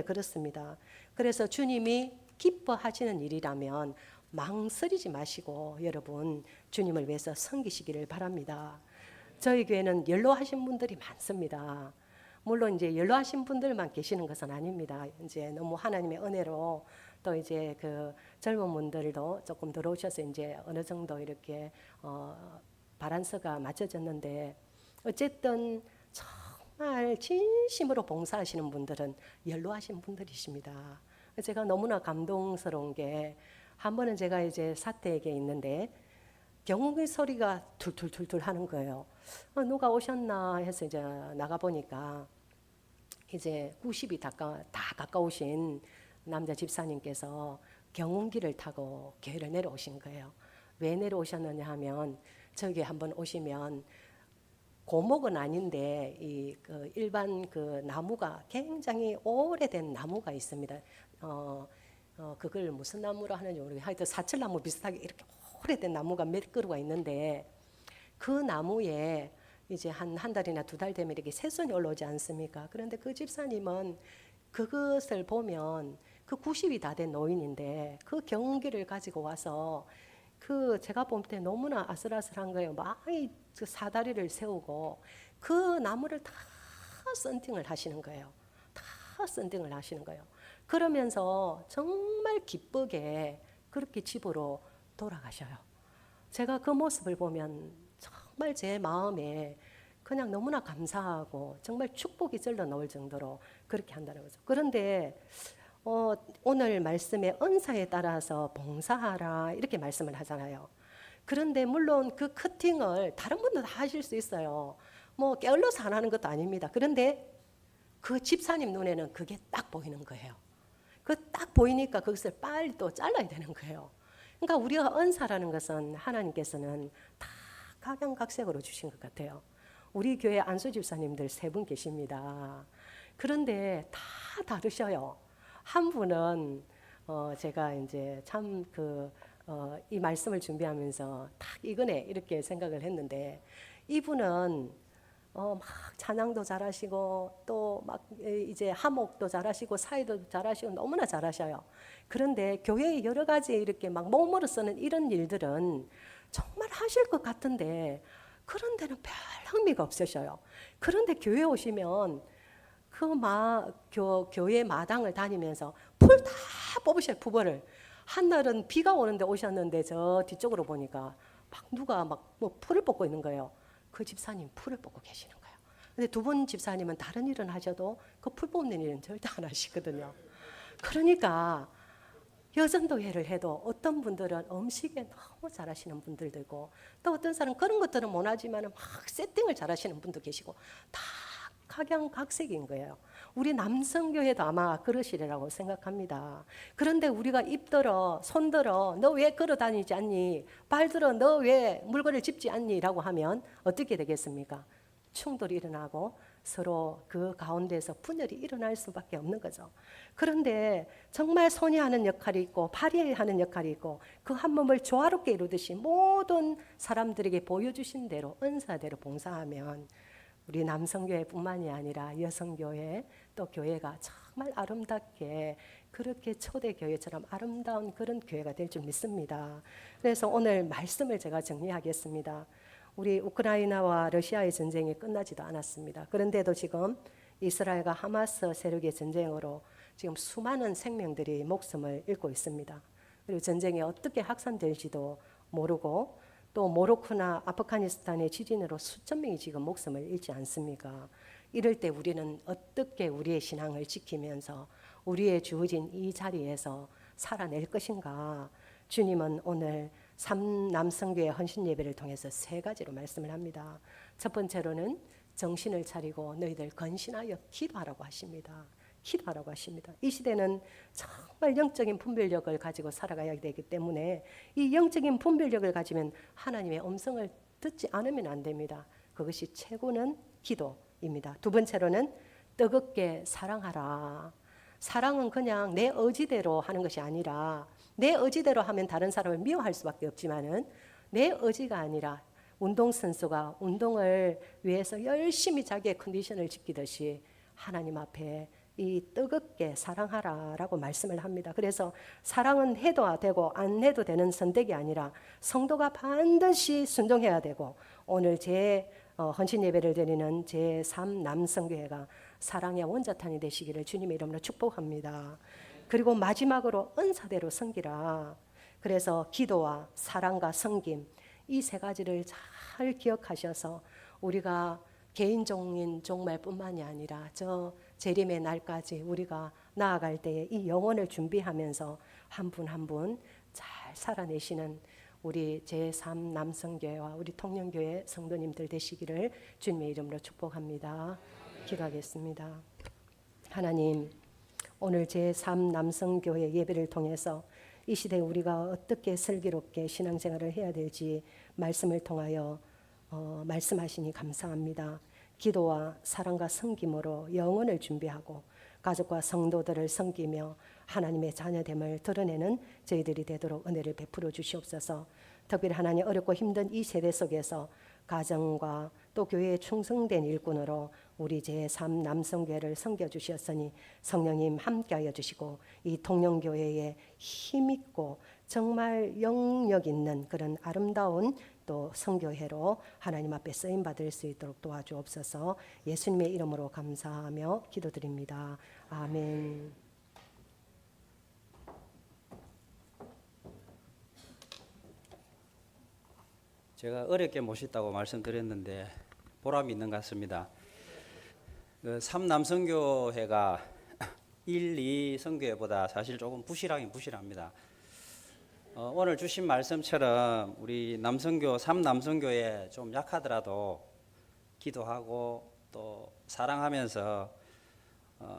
그렇습니다. 그래서 주님이 기뻐하시는 일이라면 망설이지 마시고 여러분 주님을 위해서 섬기시기를 바랍니다. 저희 교회는 연로하신 분들이 많습니다. 물론 이제 연로하신 분들만 계시는 것은 아닙니다. 이제 너무 하나님의 은혜로 또 이제 그 젊은 분들도 조금 들어오셔서 이제 어느 정도 이렇게 바란서가 맞춰졌는데 어쨌든 정말 진심으로 봉사하시는 분들은 연로하신 분들이십니다. 제가 너무나 감동스러운 게 한 번은 제가 이제 사택에 있는데 경운기 소리가 툴툴툴툴 하는 거예요. 누가 오셨나 해서 이제 나가 보니까 이제 90이 다 가까우신 남자 집사님께서 경운기를 타고 교회를 내려오신 거예요. 왜 내려오셨느냐 하면 저기 한번 오시면 고목은 아닌데 그 일반 그 나무가 굉장히 오래된 나무가 있습니다. 그걸 무슨 나무로 하는지 모르겠어요. 하여튼 사철나무 비슷하게 이렇게 오래된 나무가 몇 그루가 있는데 그 나무에 이제 한 달이나 2달 되면 이렇게 새순이 올라오지 않습니까? 그런데 그 집사님은 그것을 보면 그 90이 다 된 노인인데 그 경운기를 가지고 와서 그 제가 볼 때 너무나 아슬아슬한 거예요. 많이 그 사다리를 세우고 그 나무를 다 썬팅을 하시는 거예요. 다 썬팅을 하시는 거예요. 그러면서 정말 기쁘게 그렇게 집으로 돌아가셔요. 제가 그 모습을 보면 정말 제 마음에 그냥 너무나 감사하고 정말 축복이 절로 나올 정도로 그렇게 한다는 거죠. 그런데 오늘 말씀에 은사에 따라서 봉사하라 이렇게 말씀을 하잖아요. 그런데 물론 그 커팅을 다른 분도 다 하실 수 있어요. 뭐 게을러서 안 하는 것도 아닙니다. 그런데 그 집사님 눈에는 그게 딱 보이는 거예요. 그 딱 보이니까 그것을 빨리 또 잘라야 되는 거예요. 그러니까 우리가 은사라는 것은 하나님께서는 다 각양각색으로 주신 것 같아요. 우리 교회 안수 집사님들 3분 계십니다. 그런데 다 다르셔요. 한 분은 제가 이제 참 이 말씀을 준비하면서 딱 이거네 이렇게 생각을 했는데 이분은 막 찬양도 잘하시고 또 막 이제 하목도 잘하시고 사회도 잘하시고 너무나 잘하셔요. 그런데 교회에 여러 가지 이렇게 막 몸으로 쓰는 이런 일들은 정말 하실 것 같은데 그런 데는 별 흥미가 없으셔요. 그런데 교회 오시면 교회 마당을 다니면서 풀 다 뽑으셔요. 부벌을. 한날은 비가 오는데 오셨는데 저 뒤쪽으로 보니까 막 누가 막 뭐 풀을 뽑고 있는 거예요. 그 집사님 풀을 뽑고 계시는 거예요. 근데 2분 집사님은 다른 일은 하셔도 그 풀 뽑는 일은 절대 안 하시거든요. 그러니까 여전도회를 해도 어떤 분들은 음식에 너무 잘하시는 분들도 있고 또 어떤 사람은 그런 것들은 못하지만 막 세팅을 잘하시는 분도 계시고 다 각양각색인 거예요. 우리 남성교회도 아마 그러시리라고 생각합니다. 그런데 우리가 입들어 손들어 너 왜 걸어 다니지 않니? 발들어 너 왜 물건을 짚지 않니? 라고 하면 어떻게 되겠습니까? 충돌이 일어나고 서로 그 가운데서 분열이 일어날 수밖에 없는 거죠. 그런데 정말 손이 하는 역할이 있고 발이 하는 역할이 있고 그 한 몸을 조화롭게 이루듯이 모든 사람들에게 보여주신 대로 은사대로 봉사하면 우리 남성교회뿐만이 아니라 여성교회 또 교회가 정말 아름답게 그렇게 초대교회처럼 아름다운 그런 교회가 될 줄 믿습니다. 그래서 오늘 말씀을 제가 정리하겠습니다. 우리 우크라이나와 러시아의 전쟁이 끝나지도 않았습니다. 그런데도 지금 이스라엘과 하마스 세력의 전쟁으로 지금 수많은 생명들이 목숨을 잃고 있습니다. 그리고 전쟁이 어떻게 확산될지도 모르고 또 모로코나 아프가니스탄의 지진으로 수천 명이 지금 목숨을 잃지 않습니까? 이럴 때 우리는 어떻게 우리의 신앙을 지키면서 우리의 주어진 이 자리에서 살아낼 것인가? 주님은 오늘 3남성교회 헌신 예배를 통해서 3가지로 말씀을 합니다. 첫 번째로는 정신을 차리고 너희들 건신하여 기도하라고 하십니다. 기도하라고 하십니다. 이 시대는 정말 영적인 분별력을 가지고 살아가야 되기 때문에 이 영적인 분별력을 가지면 하나님의 음성을 듣지 않으면 안 됩니다. 그것이 최고는 기도입니다. 2번째로는 뜨겁게 사랑하라. 사랑은 그냥 내 의지대로 하는 것이 아니라 내 의지대로 하면 다른 사람을 미워할 수밖에 없지만은 내 의지가 아니라 운동선수가 운동을 위해서 열심히 자기의 컨디션을 지키듯이 하나님 앞에 이 뜨겁게 사랑하라라고 말씀을 합니다. 그래서 사랑은 해도 되고 안 해도 되는 선택이 아니라 성도가 반드시 순종해야 되고 오늘 제 헌신 예배를 드리는 제3남성교회가 사랑의 원자탄이 되시기를 주님의 이름으로 축복합니다. 그리고 마지막으로 은사대로 섬기라. 그래서 기도와 사랑과 섬김 이 3가지를 잘 기억하셔서 우리가 개인적인 종말뿐만이 아니라 저 재림의 날까지 우리가 나아갈 때에 이 영혼을 준비하면서 한 분 한 분 잘 살아내시는 우리 제3 남성교회와 우리 통영교회 성도님들 되시기를 주님의 이름으로 축복합니다. 기도하겠습니다. 하나님, 오늘 제3 남성교회 예배를 통해서 이 시대에 우리가 어떻게 슬기롭게 신앙생활을 해야 될지 말씀을 통하여 말씀하시니 감사합니다. 기도와 사랑과 섬김으로 영혼을 준비하고 가족과 성도들을 섬기며 하나님의 자녀됨을 드러내는 저희들이 되도록 은혜를 베풀어 주시옵소서. 특별히 하나님 어렵고 힘든 이 세대 속에서 가정과 또 교회에 충성된 일꾼으로 우리 제3 남성교회를 섬겨주셨으니 성령님 함께하여 주시고 이 통영교회에 힘있고 정말 영역 있는 그런 아름다운 또 성교회로 하나님 앞에 쓰임받을 수 있도록 도와주옵소서. 예수님의 이름으로 감사하며 기도드립니다. 아멘. 제가 어렵게 모셨다고 말씀드렸는데 보람이 있는 것 같습니다. 그 3남성교회가 1, 2 성교회보다 사실 조금 부실하긴 부실합니다. 오늘 주신 말씀처럼 우리 남성교 3남성교회 좀 약하더라도 기도하고 또 사랑하면서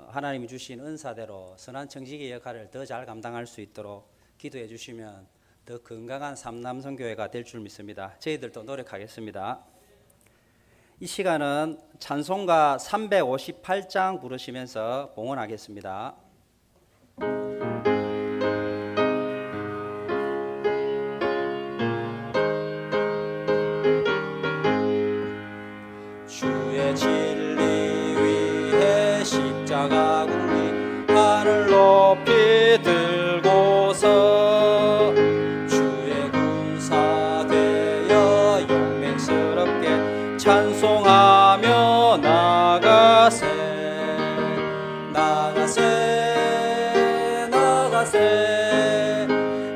하나님이 주신 은사대로 선한 청지기 역할을 더 잘 감당할 수 있도록 기도해 주시면 더 건강한 3남성교회가 될 줄 믿습니다. 저희들도 노력하겠습니다. 이 시간은 찬송가 358장 부르시면서 봉헌하겠습니다. 주의 진리 위해 십자가 군이 하늘 높이 들고서 주의 군사 되어 용맹스럽게 찬송하며 나가세 나가세 나가세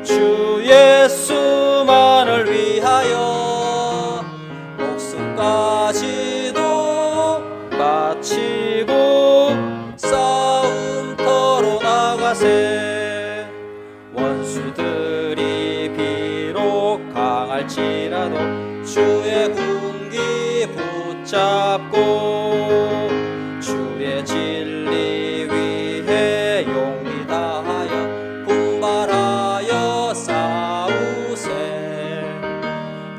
주 예수만을 위하여 목숨까지도 바치고 싸움터로 나가세 원수들이 비록 강할지라도 주의 군기 붙잡고 주의 진리 위해 용기 다하여 분발하여 싸우세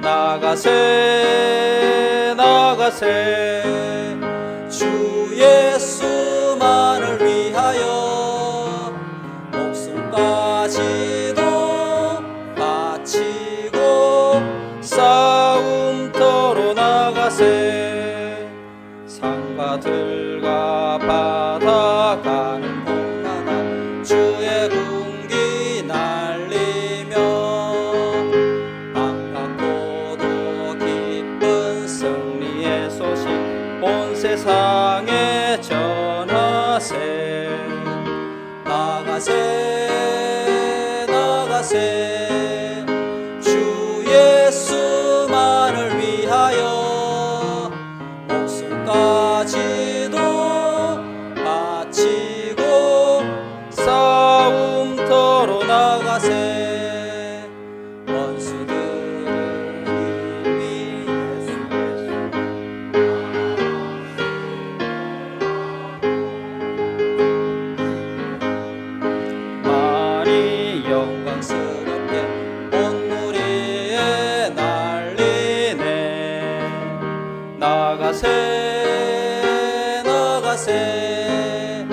나가세 나가세 주 예수만을 위하여 목숨까지도 바치고 싸움터로 나가세 산과 들과 바다 가는 곳마다 주의 군기 날리며 반갑고도 기쁜 승리의 소식 온 세상에 전하세 나가세 나가세 주 예수만을 위하여 목숨까지도 바치고 싸움터로 나가세 원수들을 이미 많이 영광스럽게 온 무리에 날리네 나가세 나가세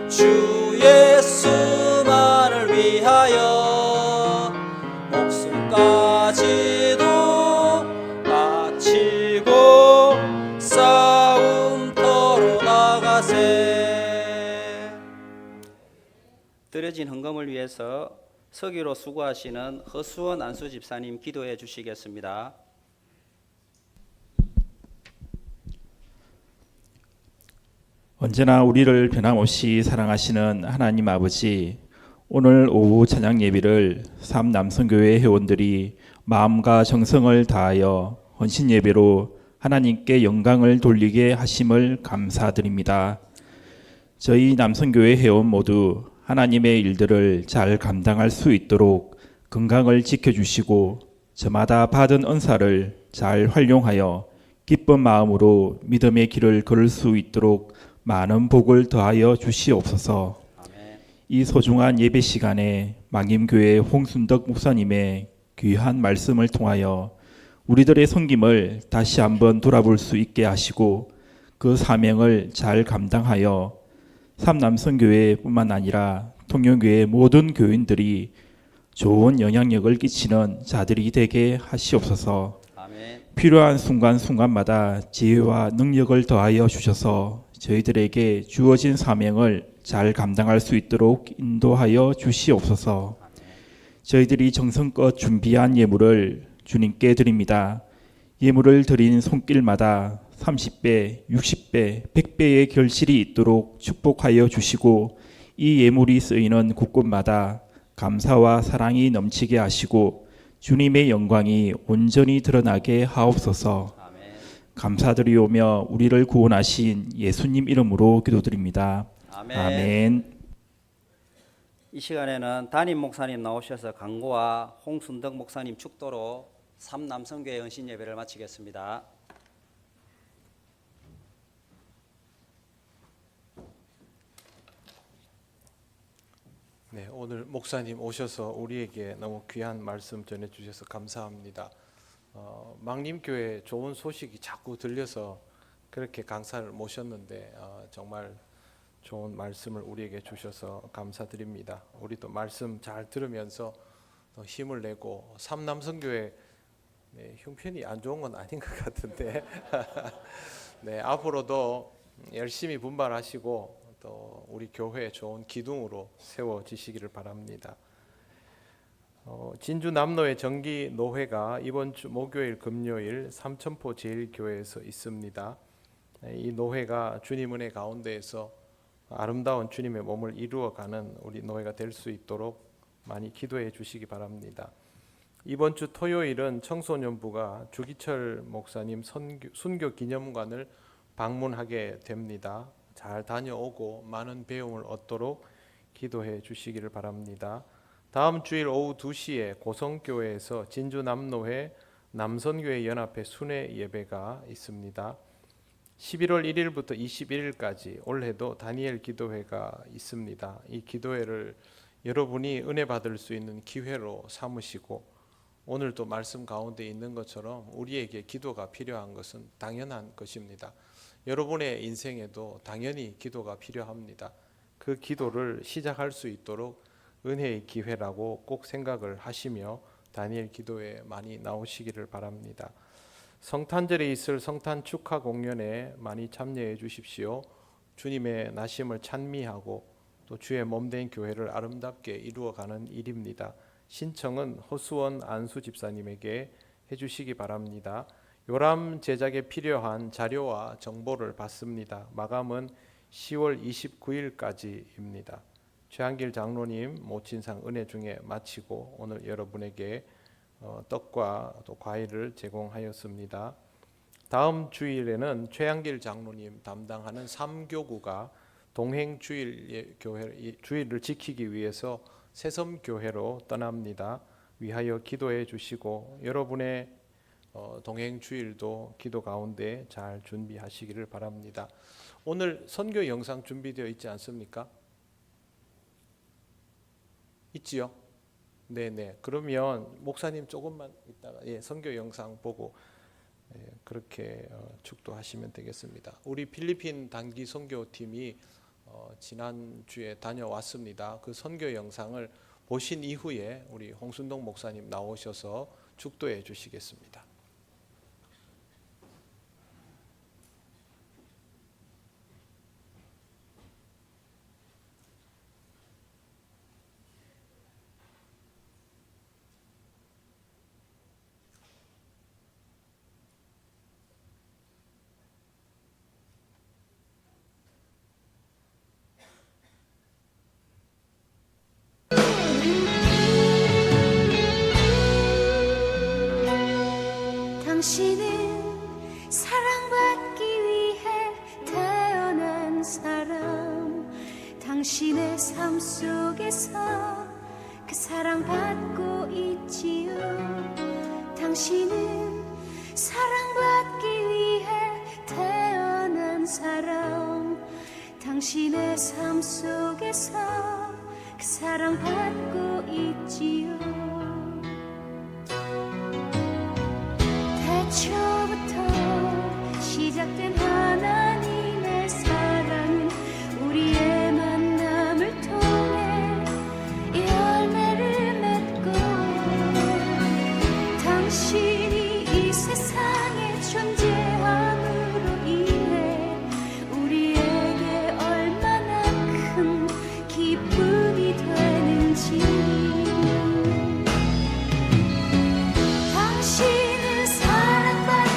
주 예수만을 위하여 목숨까지도 바치고 싸움터로 나가세 드려진 헌금을 위해서 서기로 수고하시는 허수원 안수 집사님 기도해 주시겠습니다. 언제나 우리를 변함없이 사랑하시는 하나님 아버지, 오늘 오후 찬양 예배를 3남성교회 회원들이 마음과 정성을 다하여 헌신 예배로 하나님께 영광을 돌리게 하심을 감사드립니다. 저희 남성교회 회원 모두 하나님의 일들을 잘 감당할 수 있도록 건강을 지켜주시고 저마다 받은 은사를 잘 활용하여 기쁜 마음으로 믿음의 길을 걸을 수 있도록 많은 복을 더하여 주시옵소서. 아멘. 이 소중한 예배 시간에 망임교회 홍순덕 목사님의 귀한 말씀을 통하여 우리들의 섬김을 다시 한번 돌아볼 수 있게 하시고 그 사명을 잘 감당하여 삼남성교회뿐만 아니라 통영교회 모든 교인들이 좋은 영향력을 끼치는 자들이 되게 하시옵소서. 아멘. 필요한 순간순간마다 지혜와 능력을 더하여 주셔서 저희들에게 주어진 사명을 잘 감당할 수 있도록 인도하여 주시옵소서. 저희들이 정성껏 준비한 예물을 주님께 드립니다. 예물을 드린 손길마다 30배, 60배, 100배의 결실이 있도록 축복하여 주시고 이 예물이 쓰이는 곳곳마다 감사와 사랑이 넘치게 하시고 주님의 영광이 온전히 드러나게 하옵소서. 아멘. 감사드리오며 우리를 구원하신 예수님 이름으로 기도드립니다. 아멘. 아멘. 이 시간에는 담임 목사님 나오셔서 강구와 홍순덕 목사님 축도로 삼남성교회 은신 예배를 마치겠습니다. 네, 오늘 목사님 오셔서 우리에게 너무 귀한 말씀 전해주셔서 감사합니다. 망림교회 좋은 소식이 자꾸 들려서 그렇게 강사를 모셨는데 정말 좋은 말씀을 우리에게 주셔서 감사드립니다. 우리도 말씀 잘 들으면서 더 힘을 내고 삼남성교회 형편이 안 좋은 건 아닌 것 같은데 네, 앞으로도 열심히 분발하시고 또 우리 교회 좋은 기둥으로 세워지시기를 바랍니다. 진주 남로의 정기 노회가 이번 주 목요일 금요일 삼천포 제일교회에서 있습니다. 이 노회가 주님 은혜 가운데에서 아름다운 주님의 몸을 이루어가는 우리 노회가 될 수 있도록 많이 기도해 주시기 바랍니다. 이번 주 토요일은 청소년부가 주기철 목사님 순교 기념관을 방문하게 됩니다. 잘 다녀오고 많은 배움을 얻도록 기도해 주시기를 바랍니다. 다음 주일 오후 2시에 고성교회에서 진주 남로회 남선교회 연합회 순회 예배가 있습니다. 11월 1일부터 21일까지 올해도 다니엘 기도회가 있습니다. 이 기도회를 여러분이 은혜 받을 수 있는 기회로 삼으시고 오늘도 말씀 가운데 있는 것처럼 우리에게 기도가 필요한 것은 당연한 것입니다. 여러분의 인생에도 당연히 기도가 필요합니다. 그 기도를 시작할 수 있도록 은혜의 기회라고 꼭 생각을 하시며 다니엘 기도에 많이 나오시기를 바랍니다. 성탄절에 있을 성탄 축하 공연에 많이 참여해 주십시오. 주님의 나심을 찬미하고 또 주의 몸된 교회를 아름답게 이루어가는 일입니다. 신청은 허수원 안수 집사님에게 해주시기 바랍니다. 요람 제작에 필요한 자료와 정보를 받습니다. 마감은 10월 29일까지입니다. 최한길 장로님 모친상 은혜 중에 마치고 오늘 여러분에게 떡과 또 과일을 제공하였습니다. 다음 주일에는 최한길 장로님 담당하는 3교구가 동행 주일을 지키기 위해서 새섬교회로 떠납니다. 위하여 기도해 주시고 여러분의 동행 주일도 기도 가운데 잘 준비하시기를 바랍니다. 오늘 선교 영상 준비되어 있지 않습니까? 있지요? 네네. 그러면 목사님 조금만 있다가 선교 영상 보고 그렇게 축도하시면 되겠습니다. 우리 필리핀 단기 선교팀이 지난주에 다녀왔습니다. 그 선교 영상을 보신 이후에 우리 홍순동 목사님 나오셔서 축도해 주시겠습니다. 당신은 사랑받기 위해 태어난 사람, 당신의 삶 속에서 그 사랑받고 있지요. 당신은 사랑받기 위해 태어난 사람. 당신의 삶 속에서 그 사랑받고 있지요. 태초부터 시작된 하나님의 사랑은 우리의 만남을 통해 열매를 맺고, 당신이 이 세상에 존재함으로 인해 우리에게 얼마나 큰 기쁨이 되는지. 당신은 사랑받기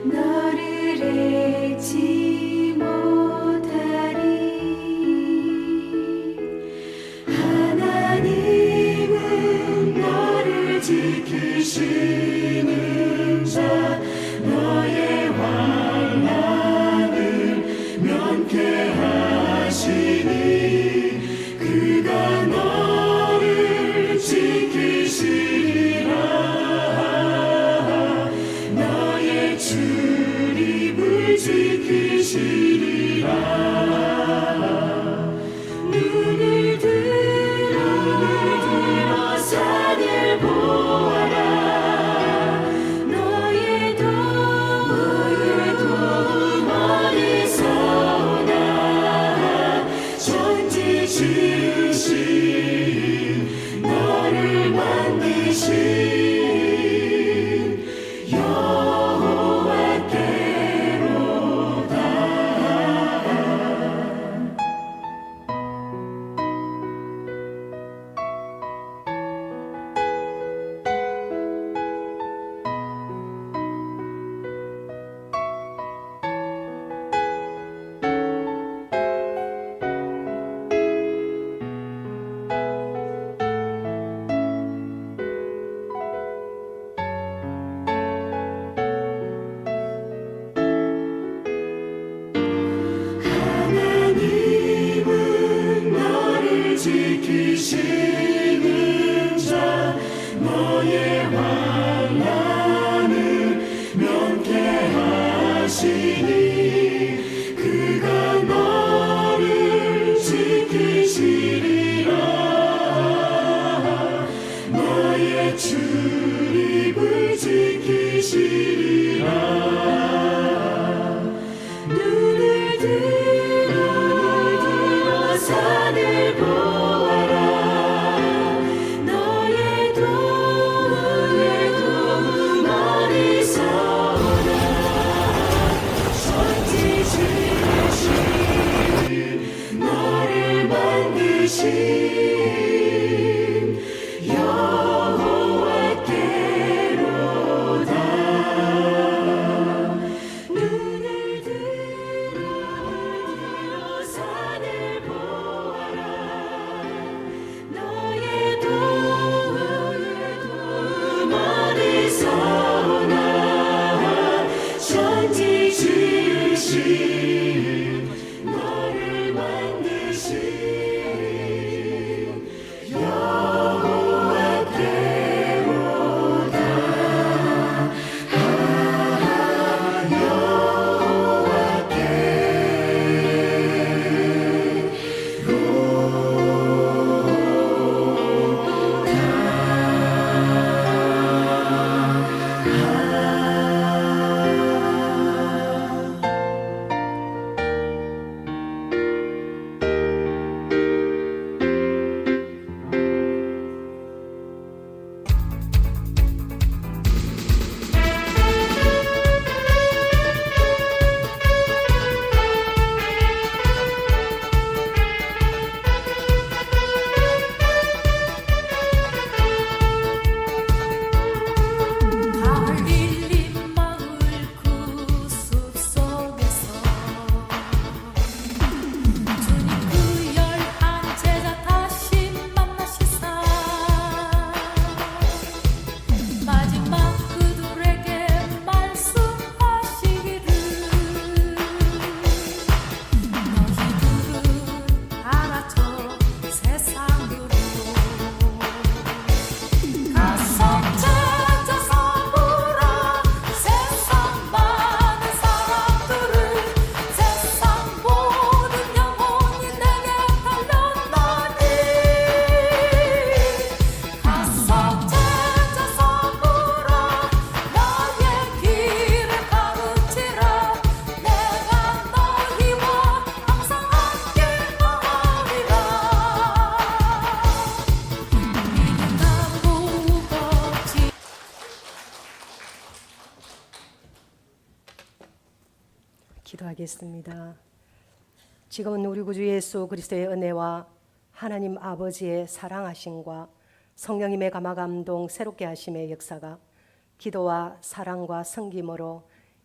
너를 잊지 못하리. 하나님은 너를 지키시는 자, 너의 환난을 면케하시니 그가 너를 지키시리라. 너의 출입을 지키시리라. 눈을 들어 산을 보아라. 너의 도움 어디서 오나. 천지 지으신 너를 만드신 하나님은 너를 지키시는 자, 너의 환난을 면케하시니 그가 너를 지키시리라. 너의 출입을 지키시리라. 눈을 들어 산을 보아라. 너의 도움 어디서 오나. 천지 지으신 너를 만드신 여호와께로다. 눈을 들어 산을 보아라. 너의 도움 어디서 오나. 천지 지으신 너를 만드신 기도하겠습니다. 지금은 우리 구주 예수 그리스도의 은혜와 하나님 아버지의 사랑하심과 성령님의 감화 감동 새롭게 하심의 역사가 기도와 사랑과 섬김으로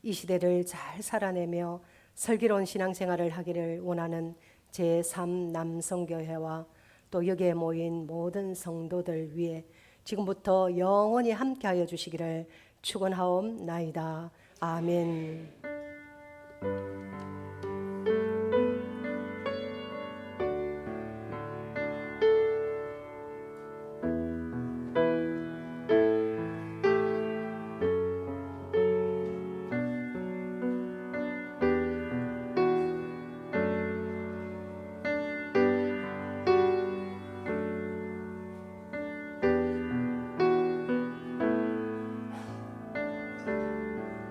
이 시대를 잘 살아내며 슬기로운 신앙생활을 하기를 원하는 제3남성교회와 또 여기에 모인 모든 성도들 위해 지금부터 영원히 함께하여 주시기를 축원하옵나이다. 아멘.